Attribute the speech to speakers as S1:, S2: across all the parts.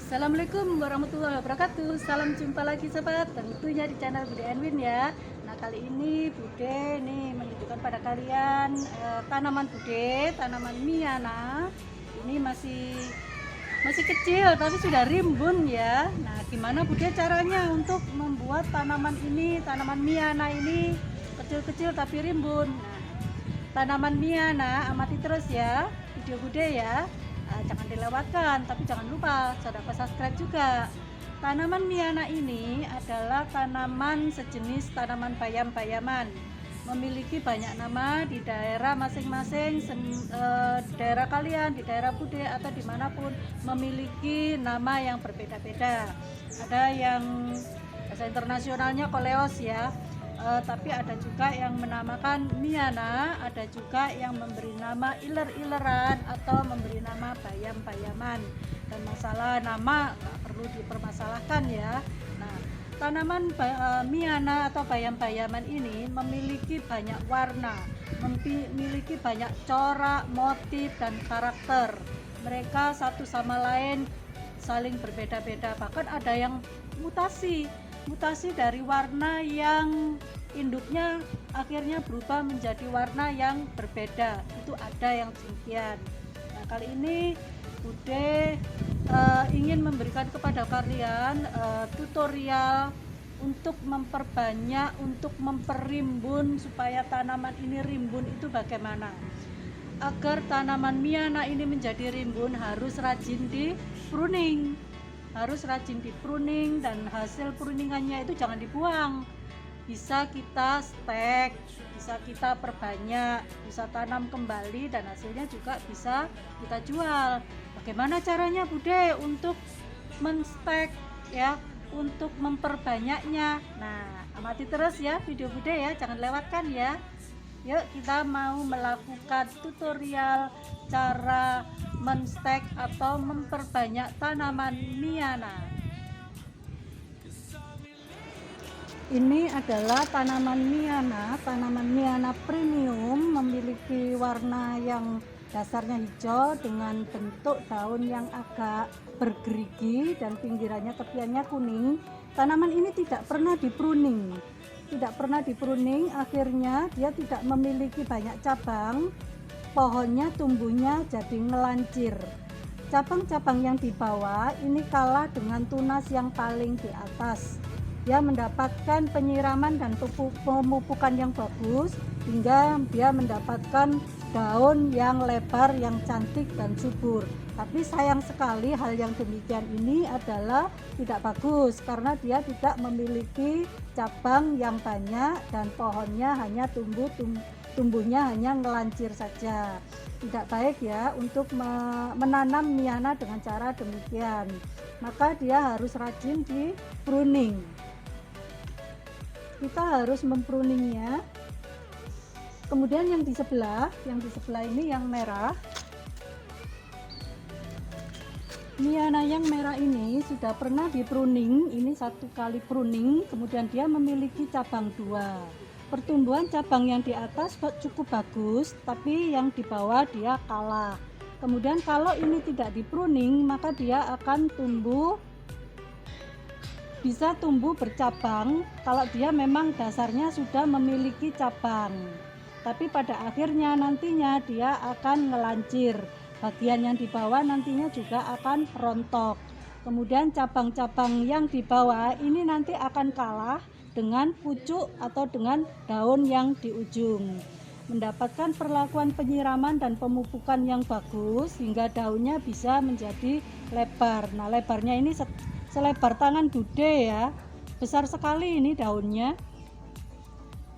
S1: Assalamualaikum warahmatullahi wabarakatuh. Salam jumpa lagi sobat, tentunya di channel Bude Enwin ya. Nah, kali ini Bude nih menunjukkan pada kalian tanaman Bude, tanaman Miana. Ini masih kecil tapi sudah rimbun ya. Nah, gimana Bude caranya untuk membuat tanaman ini, tanaman Miana ini kecil-kecil tapi rimbun. Nah, tanaman Miana amati terus ya video Bude ya. Jangan dilewatkan, tapi jangan lupa subscribe juga. Tanaman Miana ini adalah tanaman sejenis tanaman bayam-bayaman, memiliki banyak nama di daerah masing-masing. Daerah kalian, di daerah Bude atau dimanapun memiliki nama yang berbeda-beda. Ada yang bahasa internasionalnya koleos ya, tapi ada juga yang menamakan Miana, ada juga yang memberi nama iler-ileran atau memberi nama bayam-bayaman. Dan masalah nama nggak perlu dipermasalahkan ya. Nah, tanaman Miana atau bayam-bayaman ini memiliki banyak warna, memiliki banyak corak, motif, dan karakter. Mereka satu sama lain saling berbeda-beda, bahkan ada yang mutasi dari warna yang induknya akhirnya berubah menjadi warna yang berbeda. Itu ada yang demikian. Nah, kali ini Bude ingin memberikan kepada kalian tutorial untuk memperbanyak, untuk memperimbun supaya tanaman ini rimbun. Itu bagaimana? Agar tanaman Miana ini menjadi rimbun harus rajin di pruning, dan hasil pruningannya itu jangan dibuang. Bisa kita stek, bisa kita perbanyak, bisa tanam kembali, dan hasilnya juga bisa kita jual. Bagaimana caranya Bude untuk menstek ya, untuk memperbanyaknya? Nah, amati terus ya video Bude ya, jangan lewatkan ya. Yuk kita mau melakukan tutorial cara menstek atau memperbanyak tanaman Miana. Ini adalah tanaman Miana premium, memiliki warna yang dasarnya hijau dengan bentuk daun yang agak bergerigi dan pinggirannya tepiannya kuning. Tanaman ini tidak pernah dipruning, akhirnya dia tidak memiliki banyak cabang. Pohonnya tumbuhnya jadi ngelancir. Cabang-cabang yang di bawah ini kalah dengan tunas yang paling di atas. Dia mendapatkan penyiraman dan pemupukan yang bagus hingga dia mendapatkan daun yang lebar, yang cantik dan subur. Tapi sayang sekali hal yang demikian ini adalah tidak bagus karena dia tidak memiliki cabang yang banyak dan pohonnya hanya tumbuhnya hanya ngelancir saja. Tidak baik ya untuk menanam Miana dengan cara demikian. Maka dia harus rajin di pruning. Kita harus mempruningnya. Kemudian yang di sebelah ini yang merah. Miana yang merah ini sudah pernah di pruning, ini satu kali pruning, kemudian dia memiliki cabang dua. Pertumbuhan cabang yang di atas cukup bagus, tapi yang di bawah dia kalah. Kemudian kalau ini tidak di pruning, maka dia akan bisa tumbuh bercabang kalau dia memang dasarnya sudah memiliki cabang. Tapi pada akhirnya nantinya dia akan ngelancir. Bagian yang di bawah nantinya juga akan rontok. Kemudian cabang-cabang yang di bawah ini nanti akan kalah dengan pucuk atau dengan daun yang di ujung. Mendapatkan perlakuan penyiraman dan pemupukan yang bagus hingga daunnya bisa menjadi lebar. Nah, lebarnya ini selebar tangan Bude ya. Besar sekali ini daunnya.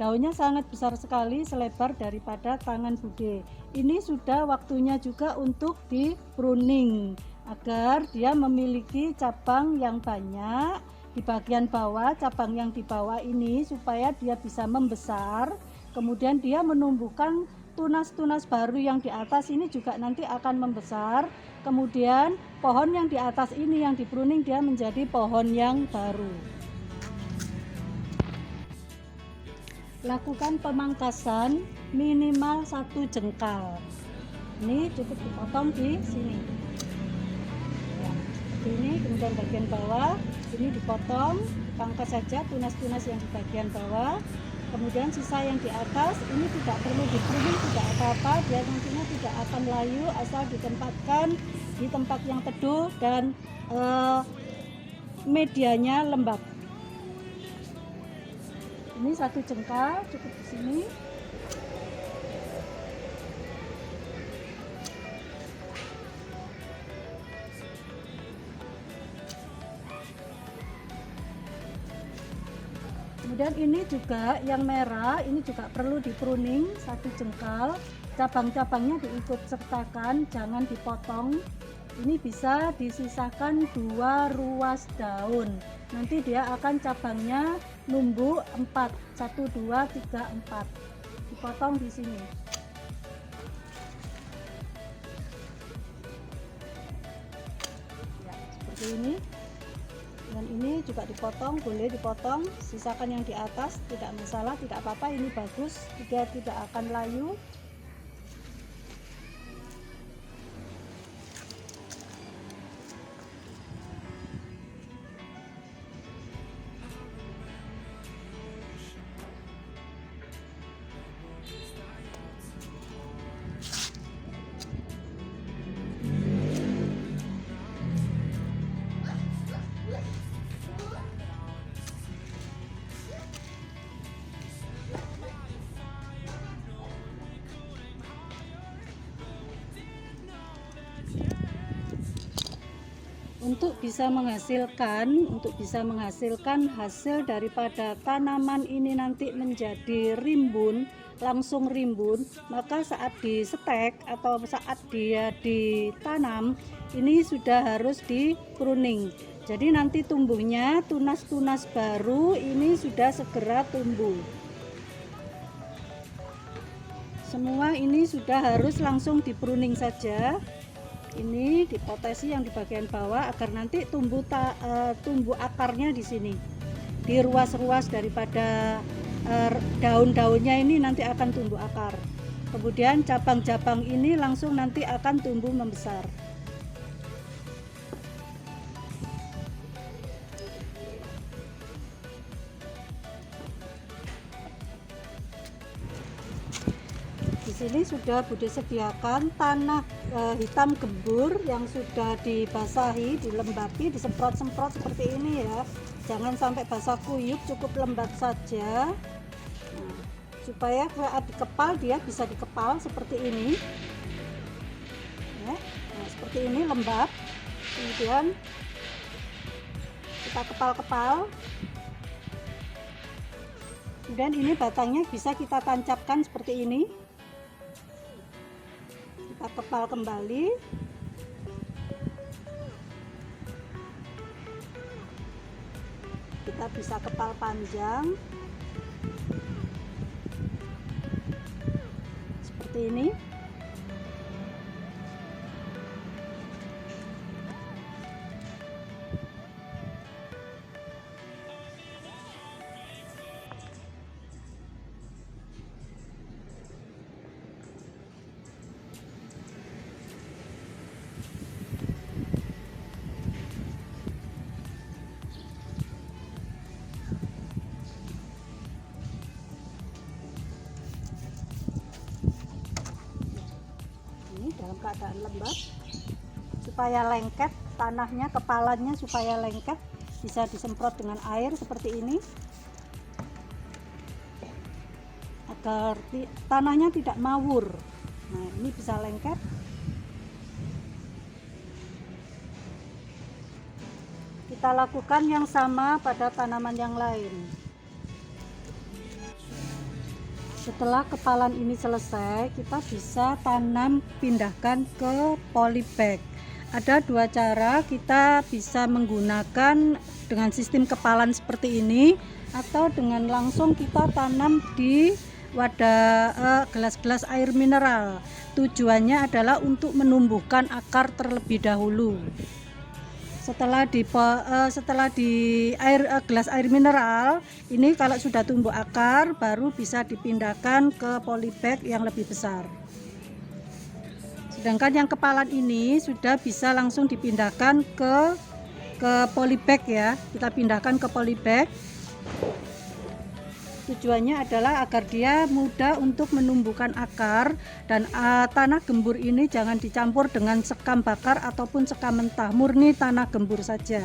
S1: Daunnya sangat besar sekali, selebar daripada tangan Bude. Ini sudah waktunya juga untuk di pruning agar dia memiliki cabang yang banyak di bagian bawah, cabang yang di bawah ini supaya dia bisa membesar. Kemudian dia menumbuhkan tunas-tunas baru yang di atas ini juga nanti akan membesar. Kemudian pohon yang di atas ini yang di pruning dia menjadi pohon yang baru. Lakukan pemangkasan minimal 1 jengkal. Ini cukup dipotong di sini. Ya, ini dan bagian bawah ini dipotong, pangkas saja tunas-tunas yang di bagian bawah. Kemudian sisa yang di atas ini tidak perlu di-pruning, tidak apa-apa, dia nantinya tidak akan layu asal ditempatkan di tempat yang teduh dan medianya lembab. Ini 1 jengkal cukup di sini. Kemudian ini juga yang merah, ini juga perlu di-pruning 1 jengkal. Cabang-cabangnya diikut sertakan, jangan dipotong. Ini bisa disisakan 2 ruas daun. Nanti dia akan cabangnya numbuh 4, 1, 2, 3, 4. Dipotong di sini. Ya, seperti ini. Dan ini juga dipotong, boleh dipotong, sisakan yang di atas, tidak masalah, tidak apa-apa, ini bagus, dia tidak akan layu. Untuk bisa menghasilkan hasil daripada tanaman ini nanti menjadi rimbun, langsung rimbun, maka saat di stek atau saat dia ditanam ini sudah harus di pruning. Jadi nanti tumbuhnya tunas-tunas baru ini sudah segera tumbuh. Semua ini sudah harus langsung di pruning saja. Ini dipotesi yang di bagian bawah agar nanti tumbuh akarnya di sini, di ruas-ruas daripada daun-daunnya ini nanti akan tumbuh akar. Kemudian cabang-cabang ini langsung nanti akan tumbuh membesar. Di sini sudah Bude sediakan tanah hitam gembur yang sudah dibasahi, dilembapi, disemprot-semprot seperti ini ya. Jangan sampai basah kuyup, cukup lembab saja. Nah, supaya saat dikepal dia bisa dikepal seperti ini. Ya, nah, seperti ini lembab. Kemudian kita kepal-kepal. Kemudian ini batangnya bisa kita tancapkan seperti ini. Kita kepal kembali. Kita bisa kepal panjang seperti ini. Dalam keadaan lembab supaya lengket tanahnya, kepalanya supaya lengket, bisa disemprot dengan air seperti ini agar tanahnya tidak mawur. Nah, ini bisa lengket. Kita lakukan yang sama pada tanaman yang lain. Setelah kepalan ini selesai, kita bisa tanam, pindahkan ke polybag. Ada 2 cara, kita bisa menggunakan dengan sistem kepalan seperti ini atau dengan langsung kita tanam di wadah gelas-gelas air mineral. Tujuannya adalah untuk menumbuhkan akar terlebih dahulu. Setelah di gelas air mineral ini, kalau sudah tumbuh akar baru bisa dipindahkan ke polybag yang lebih besar. Sedangkan yang kepalan ini sudah bisa langsung dipindahkan ke ke polybag ya, kita pindahkan ke polybag. Tujuannya adalah agar dia mudah untuk menumbuhkan akar, dan tanah gembur ini jangan dicampur dengan sekam bakar ataupun sekam mentah, murni tanah gembur saja.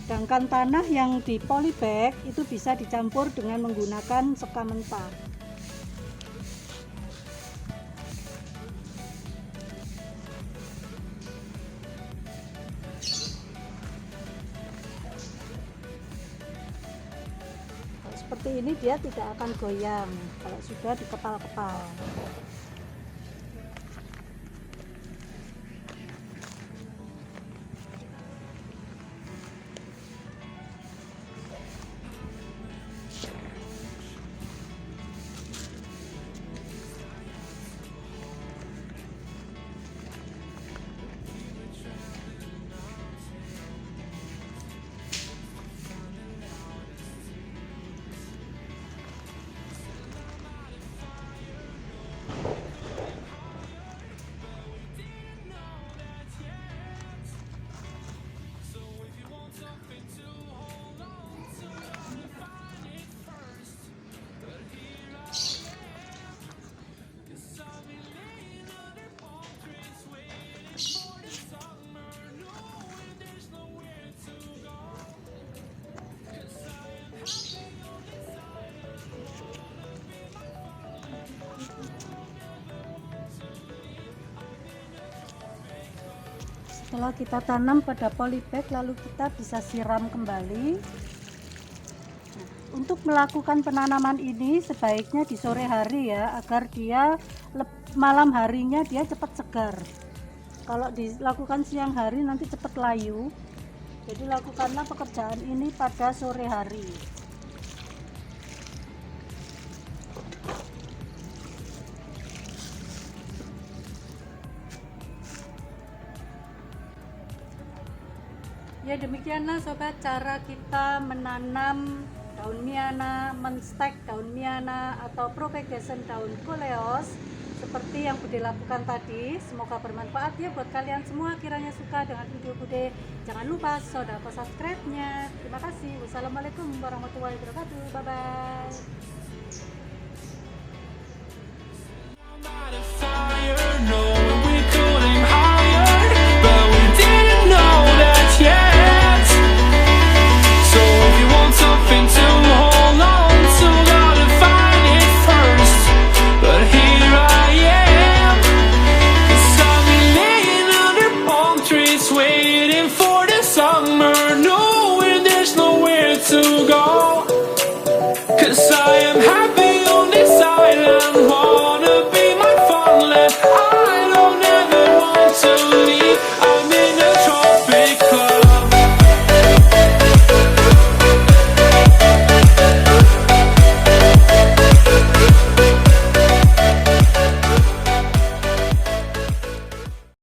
S1: Sedangkan tanah yang di polybag itu bisa dicampur dengan menggunakan sekam mentah. Seperti ini dia tidak akan goyang kalau sudah dikepal-kepal. Setelah kita tanam pada polybag, lalu kita bisa siram kembali. Nah, untuk melakukan penanaman ini sebaiknya di sore hari ya, agar dia malam harinya dia cepat segar. Kalau dilakukan siang hari nanti cepat layu. Jadi lakukanlah pekerjaan ini pada sore hari. Ya, demikianlah sobat cara kita menanam daun miana, menstek daun miana atau propagation daun coleus seperti yang Bude lakukan tadi. Semoga bermanfaat ya buat kalian semua. Kiranya suka dengan video Bude, jangan lupa sodako subscribe-nya. Terima kasih. Wassalamualaikum warahmatullahi wabarakatuh. Bye bye.